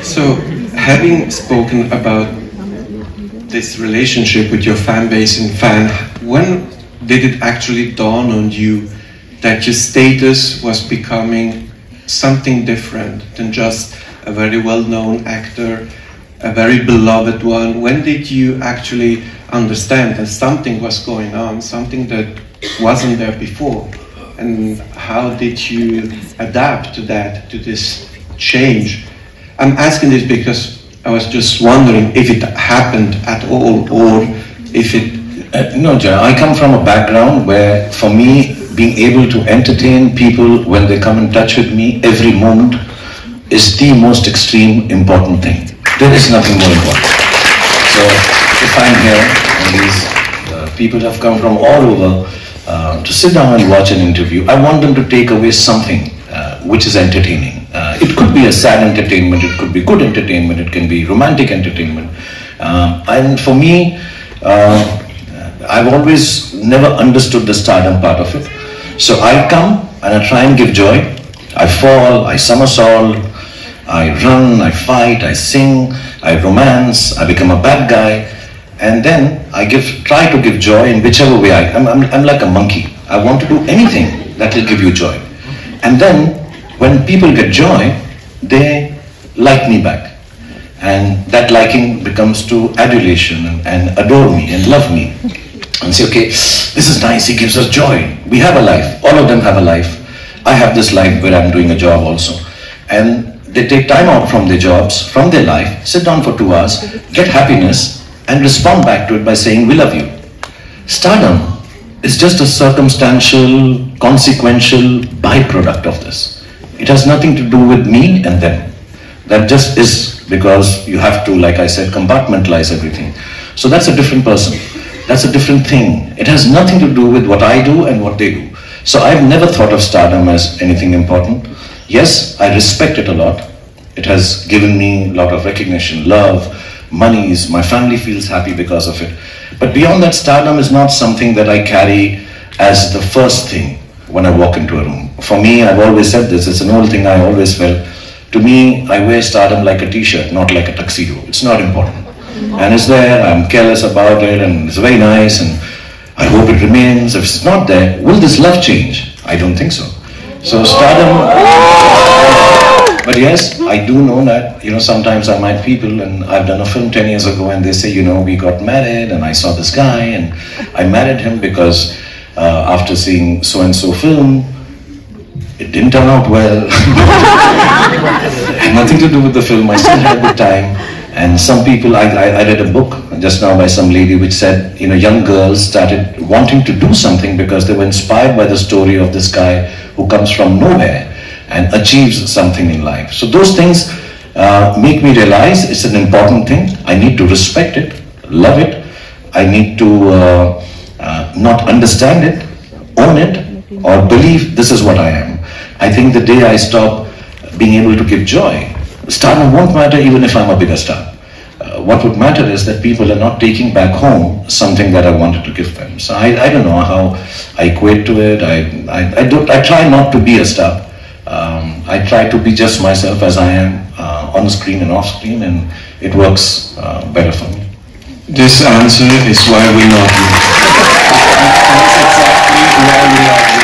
So, having spoken about this relationship with your fan base and when did it actually dawn on you that your status was becoming something different than just a very well-known actor, a very beloved one? When did you actually understand that something was going on, something that wasn't there before? And how did you adapt to that, to this change? I'm asking this because I was just wondering if it happened at all, or if it... No, Jay, I come from a background where, for me, being able to entertain people when they come in touch with me every moment is the most extreme important thing. There is nothing more important. So, if I'm here, and these people have come from all over to sit down and watch an interview, I want them to take away something which is entertaining. It could be a sad entertainment, it could be good entertainment, it can be romantic entertainment. And for me, I've always never understood the stardom part of it. So I come and I try and give joy. I fall, I somersault, I run, I fight, I sing, I romance, I become a bad guy. And then I try to give joy in whichever way I'm like a monkey. I want to do anything that will give you joy. And then when people get joy, they like me back. And that liking becomes to adulation and adore me and love me. And say, okay, this is nice, he gives us joy. We have a life, all of them have a life. I have this life where I'm doing a job also. And they take time out from their jobs, from their life, sit down for 2 hours, get happiness, and respond back to it by saying, we love you. Stardom is just a circumstantial, consequential byproduct of this. It has nothing to do with me and them. That just is because you have to, like I said, compartmentalize everything. So that's a different person. That's a different thing. It has nothing to do with what I do and what they do. So I've never thought of stardom as anything important. Yes, I respect it a lot. It has given me a lot of recognition, love, monies. My family feels happy because of it. But beyond that, stardom is not something that I carry as the first thing when I walk into a room. For me, I've always said this, it's an old thing I always felt. To me, I wear stardom like a t-shirt, not like a tuxedo. It's not important. And it's there, I'm careless about it, and it's very nice, and I hope it remains. If it's not there, will this love change? I don't think so. So stardom, but yes, I do know that, sometimes I meet people, and I've done a film 10 years ago, and they say, we got married, and I saw this guy, and I married him because after seeing so-and-so film, it didn't turn out well. Had nothing to do with the film, I still had the time. And some people, I read a book just now by some lady which said, young girls started wanting to do something because they were inspired by the story of this guy who comes from nowhere and achieves something in life. So those things make me realize it's an important thing. I need to respect it, love it. I need to not understand it, own it, or believe this is what I am. I think the day I stop being able to give joy, stardom won't matter even if I'm a bigger star. What would matter is that people are not taking back home something that I wanted to give them. So I don't know how I equate to it. I try not to be a star. I try to be just myself as I am on the screen and off screen, and it works better for me. This answer is why we love you. That's exactly why we love you.